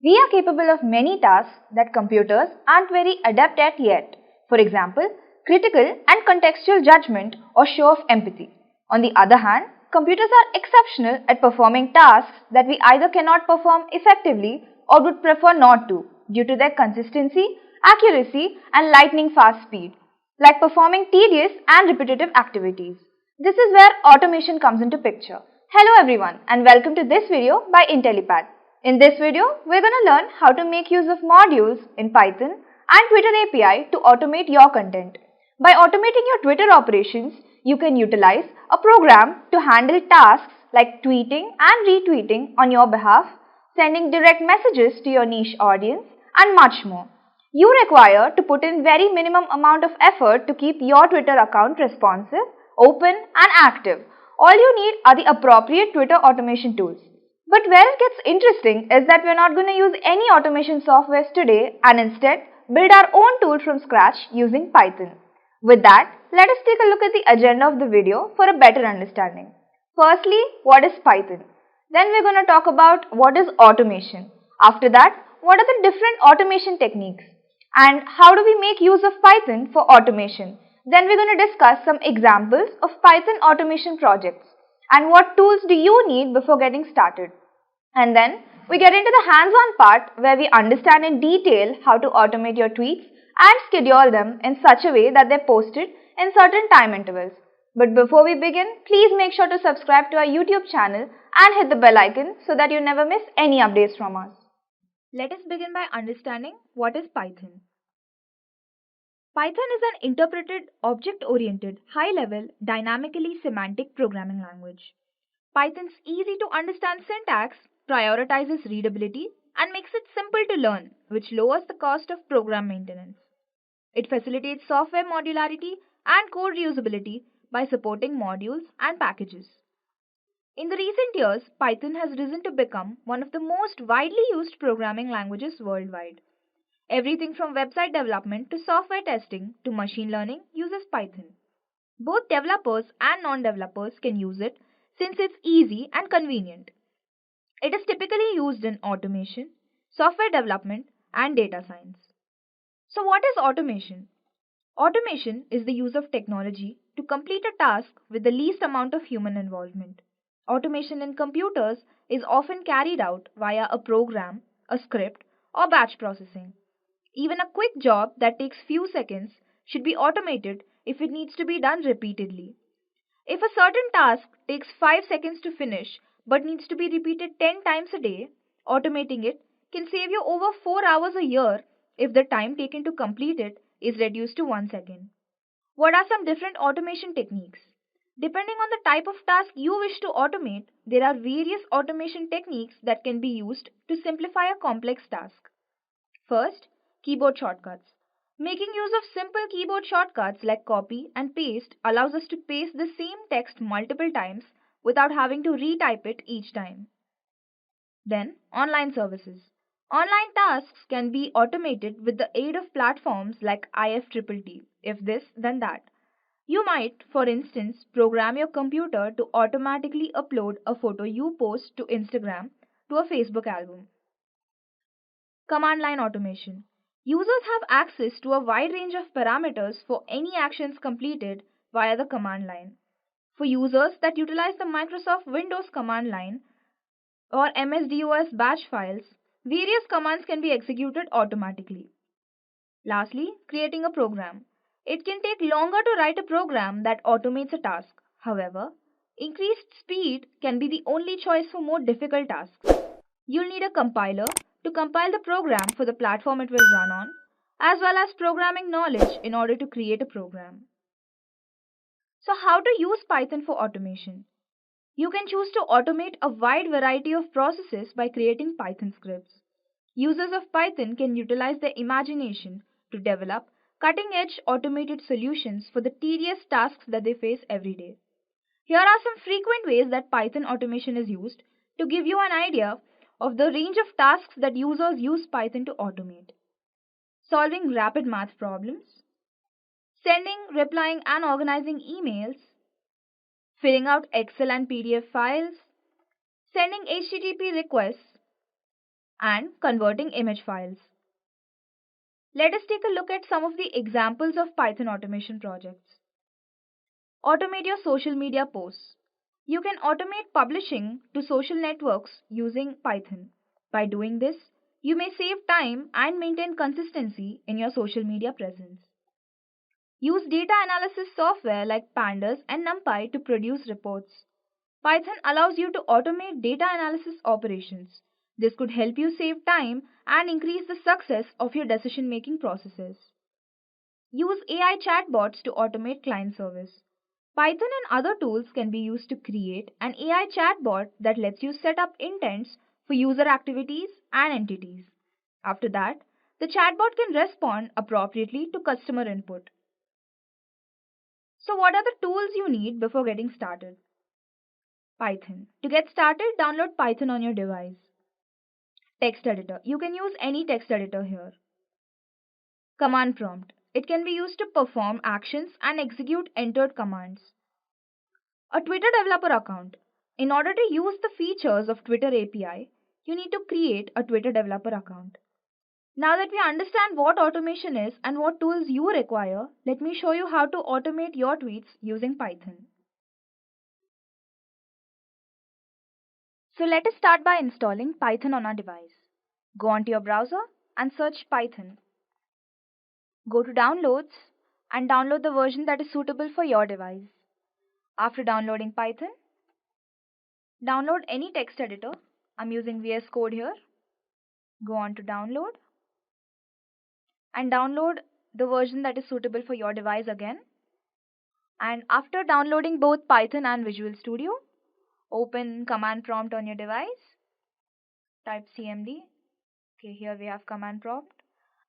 We are capable of many tasks that computers aren't very adept at yet. For example, critical and contextual judgment or show of empathy. On the other hand, computers are exceptional at performing tasks that we either cannot perform effectively or would prefer not to due to their consistency, accuracy, and lightning fast speed, like performing tedious and repetitive activities. This is where automation comes into picture. Hello everyone and welcome to this video by Intellipaat. In this video, we're going to learn how to make use of modules in Python and Twitter API to automate your content. By automating your Twitter operations, you can utilize a program to handle tasks like tweeting and retweeting on your behalf, sending direct messages to your niche audience, and much more. You require to put in very minimum amount of effort to keep your Twitter account responsive, open, and active. All you need are the appropriate Twitter automation tools. But where it gets interesting is that we're not going to use any automation softwares today and instead build our own tool from scratch using Python. With that, let us take a look at the agenda of the video for a better understanding. Firstly, what is Python? Then we're going to talk about what is automation. After that, what are the different automation techniques? And how do we make use of Python for automation? Then we're going to discuss some examples of Python automation projects and what tools do you need before getting started. And then we get into the hands-on part where we understand in detail how to automate your tweets and schedule them in such a way that they're posted in certain time intervals. But before we begin, please make sure to subscribe to our YouTube channel and hit the bell icon so that you never miss any updates from us. Let us begin by understanding what is Python. Python is an interpreted, object-oriented, high-level, dynamically semantic programming language. Python's easy-to-understand syntax prioritizes readability and makes it simple to learn, which lowers the cost of program maintenance. It facilitates software modularity and code reusability by supporting modules and packages. In the recent years, Python has risen to become one of the most widely used programming languages worldwide. Everything from website development to software testing to machine learning uses Python. Both developers and non-developers can use it since it's easy and convenient. It is typically used in automation, software development, and data science. So what is automation? Automation is the use of technology to complete a task with the least amount of human involvement. Automation in computers is often carried out via a program, a script, or batch processing. Even a quick job that takes few seconds should be automated if it needs to be done repeatedly. If a certain task takes 5 seconds to finish but needs to be repeated 10 times a day, automating it can save you over 4 hours a year if the time taken to complete it is reduced to 1 second. What are some different automation techniques? Depending on the type of task you wish to automate, there are various automation techniques that can be used to simplify a complex task. First, keyboard shortcuts. Making use of simple keyboard shortcuts like copy and paste allows us to paste the same text multiple times without having to retype it each time. Then, online services. Online tasks can be automated with the aid of platforms like IFTTT, if this then that. You might, for instance, program your computer to automatically upload a photo you post to Instagram to a Facebook album. Command line automation. Users have access to a wide range of parameters for any actions completed via the command line. For users that utilize the Microsoft Windows command line or MS-DOS batch files, various commands can be executed automatically. Lastly, creating a program. It can take longer to write a program that automates a task. However, increased speed can be the only choice for more difficult tasks. You'll need a compiler to compile the program for the platform it will run on, as well as programming knowledge in order to create a program. So how to use Python for automation? You can choose to automate a wide variety of processes by creating Python scripts. Users of Python can utilize their imagination to develop cutting-edge automated solutions for the tedious tasks that they face every day. Here are some frequent ways that Python automation is used to give you an idea of the range of tasks that users use Python to automate. Solving rapid math problems, sending, replying and organizing emails, filling out Excel and PDF files, sending HTTP requests, and converting image files. Let us take a look at some of the examples of Python automation projects. Automate your social media posts. You can automate publishing to social networks using Python. By doing this, you may save time and maintain consistency in your social media presence. Use data analysis software like Pandas and NumPy to produce reports. Python allows you to automate data analysis operations. This could help you save time and increase the success of your decision-making processes. Use AI chatbots to automate client service. Python and other tools can be used to create an AI chatbot that lets you set up intents for user activities and entities. After that, the chatbot can respond appropriately to customer input. So what are the tools you need before getting started? Python. To get started, download Python on your device. Text editor. You can use any text editor here. Command prompt. It can be used to perform actions and execute entered commands. A Twitter developer account. In order to use the features of Twitter API, you need to create a Twitter developer account. Now that we understand what automation is and what tools you require, let me show you how to automate your tweets using Python. So let us start by installing Python on our device. Go onto your browser and search Python. Go to Downloads and download the version that is suitable for your device. After downloading Python, download any text editor. I'm using VS Code here. Go on to Download and download the version that is suitable for your device again. And after downloading both Python and Visual Studio, open command prompt on your device. Type cmd. Okay, here we have command prompt.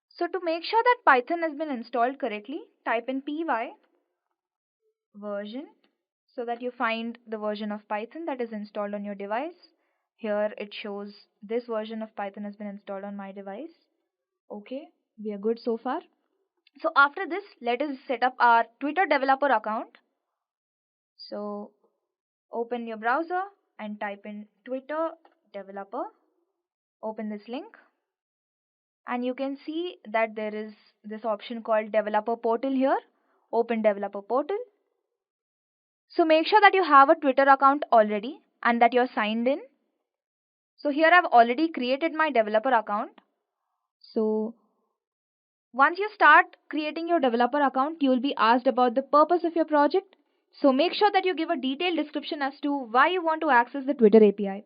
So to make sure that Python has been installed correctly, type in py version so that you find the version of Python that is installed on your device. Here it shows this version of Python has been installed on my device. Okay, we are good so far. So after this, let us set up our Twitter developer account. So open your browser and type in Twitter developer. Open this link. And you can see that there is this option called developer portal here. Open developer portal. So make sure that you have a Twitter account already and that you're signed in. So here I've already created my developer account. So once you start creating your developer account, you will be asked about the purpose of your project. So make sure that you give a detailed description as to why you want to access the Twitter API.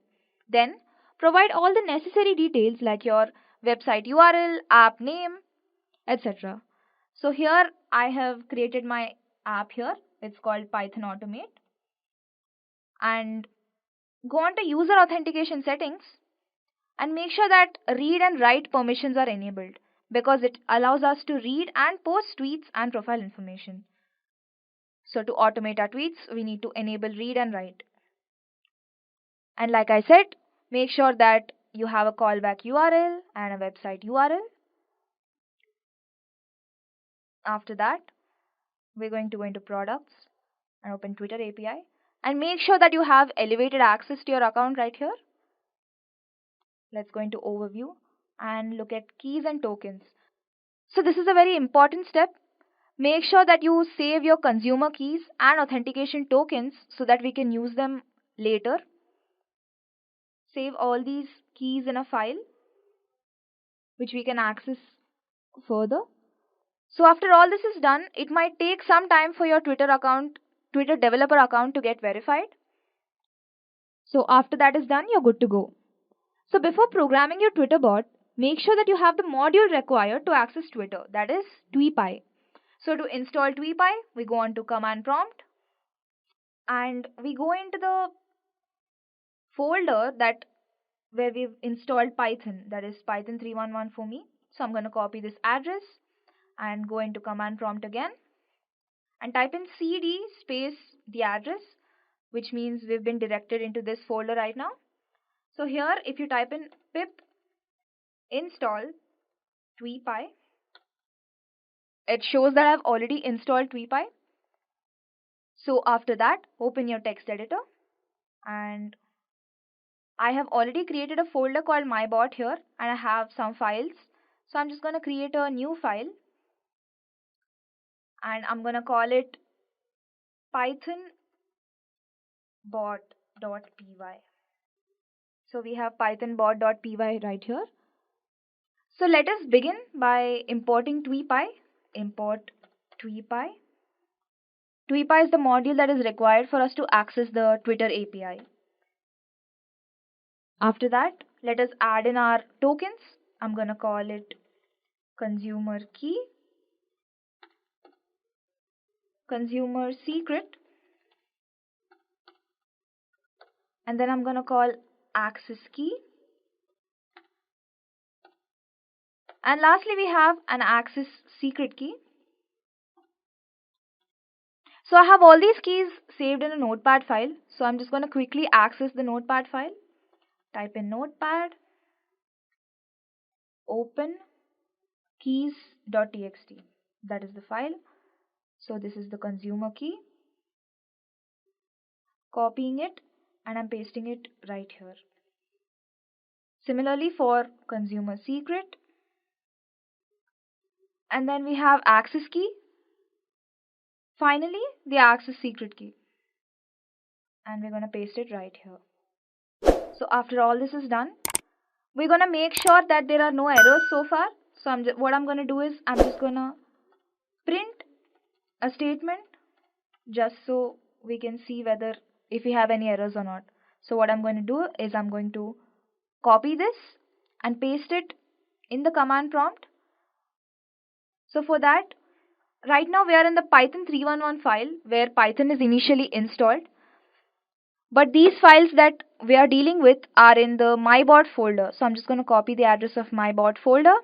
Then provide all the necessary details like your website URL, app name, etc. So here I have created my app here. It's called Python Automate. And go on to user authentication settings and make sure that read and write permissions are enabled because it allows us to read and post tweets and profile information. So to automate our tweets, we need to enable read and write. And like I said, make sure that you have a callback URL and a website URL. After that, we're going to go into products and open Twitter API and make sure that you have elevated access to your account right here. Let's go into overview and look at keys and tokens. So this is a very important step. Make sure that you save your consumer keys and authentication tokens so that we can use them later. Save all these keys in a file which we can access further. So after all this is done, it might take some time for your Twitter developer account to get verified. So after that is done, you're good to go. So before programming your Twitter bot, make sure that you have the module required to access Twitter, that is TweePy. So to install TweePy, we go on to command prompt and we go into the folder where we've installed Python, that is Python 311 for me. So I'm going to copy this address and go into command prompt again and type in cd space the address, which means we've been directed into this folder right now. So here if you type in pip install TweePy, it shows that I've already installed TweePy. So after that, open your text editor and I have already created a folder called mybot here, and I have some files. So I'm just going to create a new file, and I'm going to call it pythonbot.py. So we have pythonbot.py right here. So let us begin by importing tweepy. Import tweepy. Tweepy is the module that is required for us to access the Twitter API. After that, let us add in our tokens. I'm going to call it consumer key, consumer secret, and then I'm going to call access key. And lastly, we have an access secret key. So I have all these keys saved in a notepad file. So I'm just going to quickly access the notepad file. Type in notepad, open keys.txt. That is the file. So this is the consumer key. Copying it and I'm pasting it right here. Similarly for consumer secret. And then we have access key. Finally, the access secret key. And we're going to paste it right here. So after all this is done, we're going to make sure that there are no errors so far. So what I'm going to do is I'm just going to print a statement just so we can see whether if we have any errors or not. So what I'm going to do is I'm going to copy this and paste it in the command prompt. So for that, right now we are in the Python 3.11 file where Python is initially installed. But these files that we are dealing with are in the mybot folder. So I'm just going to copy the address of mybot folder.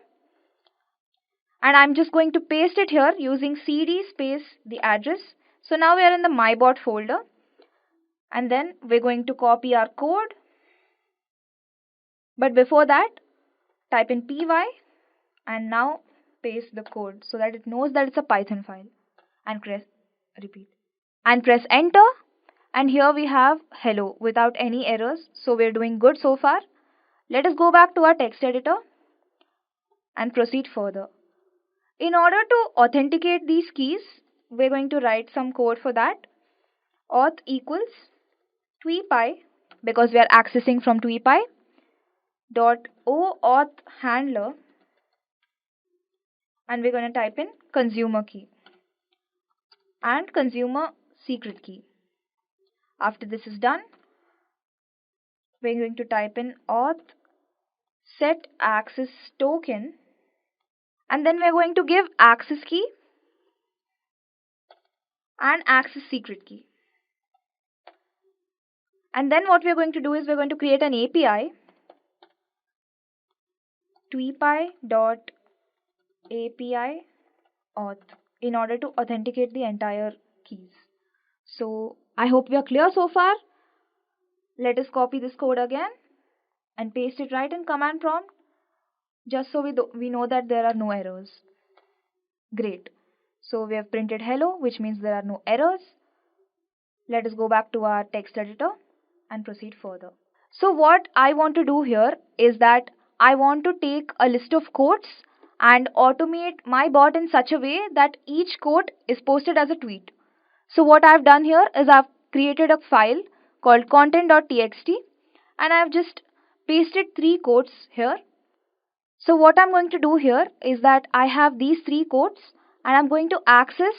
And I'm just going to paste it here using cd space the address. So now we are in the mybot folder. And then we're going to copy our code. But before that, type in py and now paste the code so that it knows that it's a Python file. And press enter. And here we have hello without any errors. So we're doing good so far. Let us go back to our text editor and proceed further. In order to authenticate these keys, we're going to write some code for that. Auth equals tweepy, because we are accessing from tweepy, dot oauth handler, and we're going to type in consumer key and consumer secret key. After this is done, we're going to type in auth set access token, and then we're going to give access key and access secret key. And then what we're going to do is we're going to create an API, tweepy.api auth, in order to authenticate the entire keys. So I hope we are clear so far. Let us copy this code again and paste it right in command prompt, just so we know that there are no errors. Great. So we have printed hello, which means there are no errors. Let us go back to our text editor and proceed further. So what I want to do here is that I want to take a list of quotes and automate my bot in such a way that each quote is posted as a tweet. So what I've done here is I've created a file called content.txt and I've just pasted 3 quotes here. So what I'm going to do here is that I have these 3 quotes and I'm going to access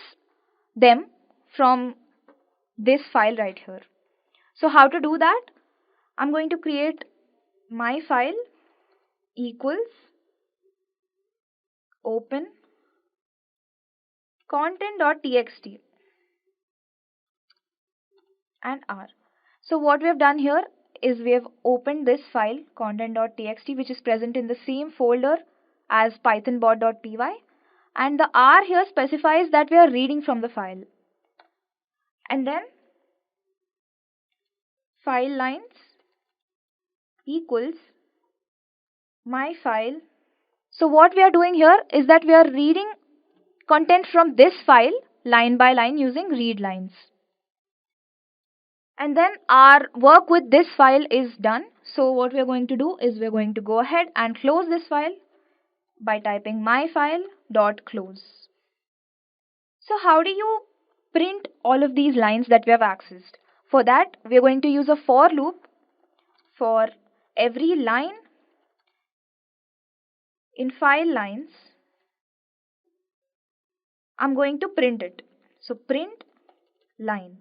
them from this file right here. So how to do that? I'm going to create my file equals open content.txt and r. So what we have done here is we have opened this file content.txt, which is present in the same folder as pythonbot.py, and the r here specifies that we are reading from the file. And then file lines equals my file. So what we are doing here is that we are reading content from this file line by line using read lines. And then our work with this file is done. So what we're going to do is we're going to go ahead and close this file by typing myfile.close. So how do you print all of these lines that we have accessed? For that, we're going to use a for loop. For every line in file lines, I'm going to print it. So print line.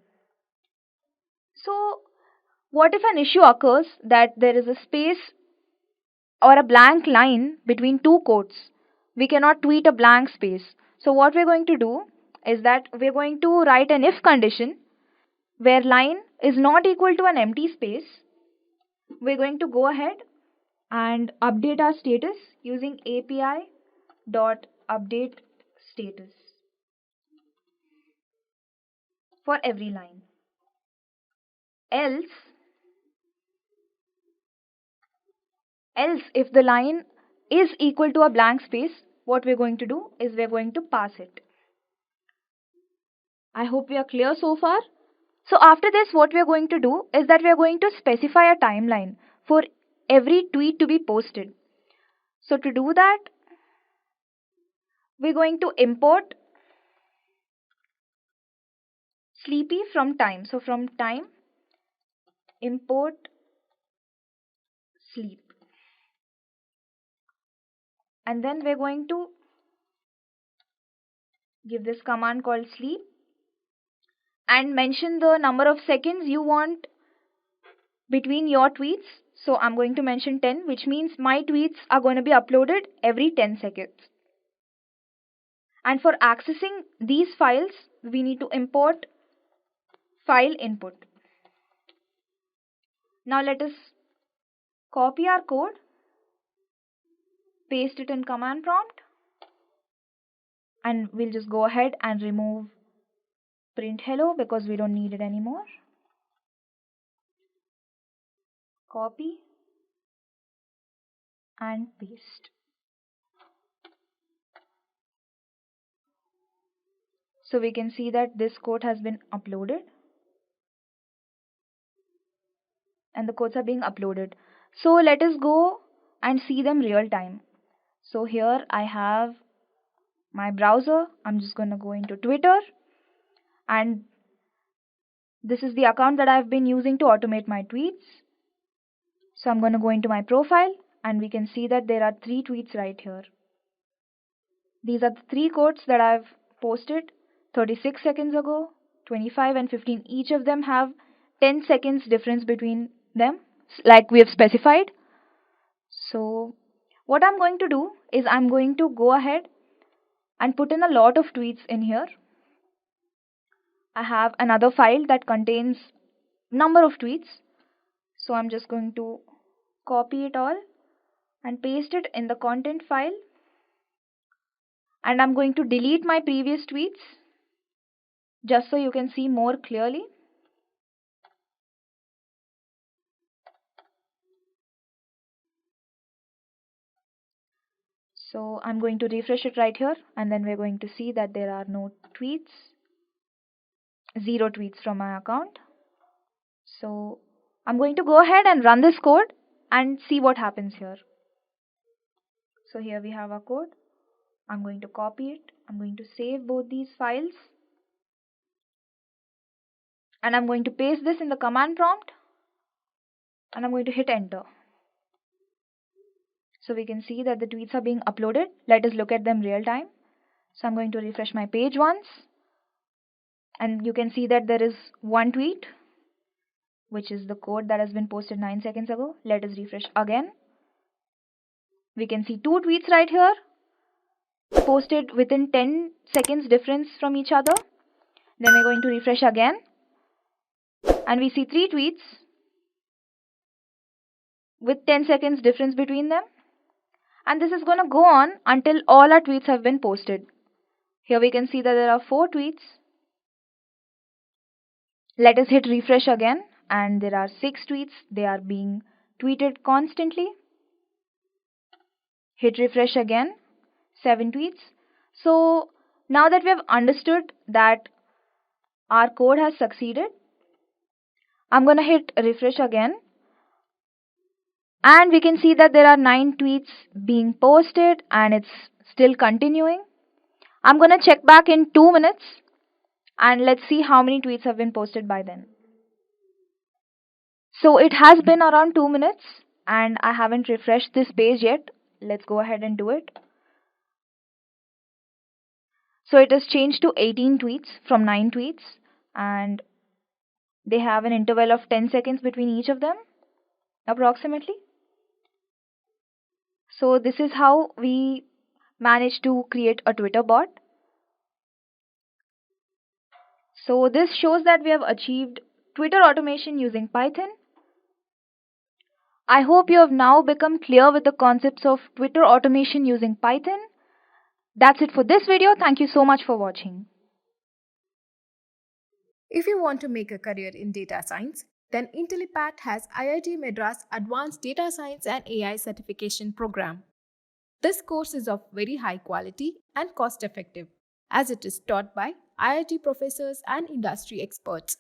So what if an issue occurs that there is a space or a blank line between two quotes? We cannot tweet a blank space. So what we're going to do is that we're going to write an if condition where line is not equal to an empty space. We're going to go ahead and update our status using API dot update status for every line. Else if the line is equal to a blank space, what we're going to do is we're going to pass it. I hope we are clear so far. So after this, what we are going to do is that we are going to specify a timeline for every tweet to be posted. So to do that, we're going to import sleepy from time. So from time, import sleep. And then we're going to give this command called sleep and mention the number of seconds you want between your tweets. So I'm going to mention 10, which means my tweets are going to be uploaded every 10 seconds. And for accessing these files, we need to import file input. Now let us copy our code, paste it in command prompt, and we'll just go ahead and remove print hello because we don't need it anymore. Copy and paste. So we can see that this code has been uploaded and the codes are being uploaded. So let us go and see them real time. So here I have my browser. I'm just going to go into Twitter, and this is the account that I've been using to automate my tweets. So I'm going to go into my profile, and we can see that there are 3 tweets right here. These are the 3 quotes that I've posted 36 seconds ago, 25 and 15. Each of them have 10 seconds difference between them, like we have specified. So what I'm going to do is I'm going to go ahead and put in a lot of tweets in here. I have another file that contains number of tweets. So I'm just going to copy it all and paste it in the content file. And I'm going to delete my previous tweets just so you can see more clearly. So I'm going to refresh it right here, and then we're going to see that there are no tweets, 0 tweets from my account. So I'm going to go ahead and run this code and see what happens here. So here we have our code. I'm going to copy it. I'm going to save both these files. And I'm going to paste this in the command prompt. And I'm going to hit enter. So we can see that the tweets are being uploaded. Let us look at them real time. So I'm going to refresh my page once. And you can see that there is one tweet, which is the code that has been posted 9 seconds ago. Let us refresh again. We can see 2 tweets right here, posted within 10 seconds difference from each other. Then we're going to refresh again, and we see 3 tweets with 10 seconds difference between them. And this is going to go on until all our tweets have been posted. Here we can see that there are 4 tweets. Let us hit refresh again, and there are 6 tweets. They are being tweeted constantly. Hit refresh again, 7 tweets. So now that we have understood that our code has succeeded, I'm gonna hit refresh again, and we can see that there are 9 tweets being posted and it's still continuing. I'm gonna check back in 2 minutes and let's see how many tweets have been posted by then. So it has been around 2 minutes and I haven't refreshed this page yet. Let's go ahead and do it. So it has changed to 18 tweets from 9 tweets, and they have an interval of 10 seconds between each of them approximately. So this is how we managed to create a Twitter bot. So this shows that we have achieved Twitter automation using Python. I hope you have now become clear with the concepts of Twitter automation using Python. That's it for this video. Thank you so much for watching. If you want to make a career in data science, then Intellipaat has IIT Madras Advanced Data Science and AI Certification Program. This course is of very high quality and cost effective, as it is taught by IIT professors and industry experts.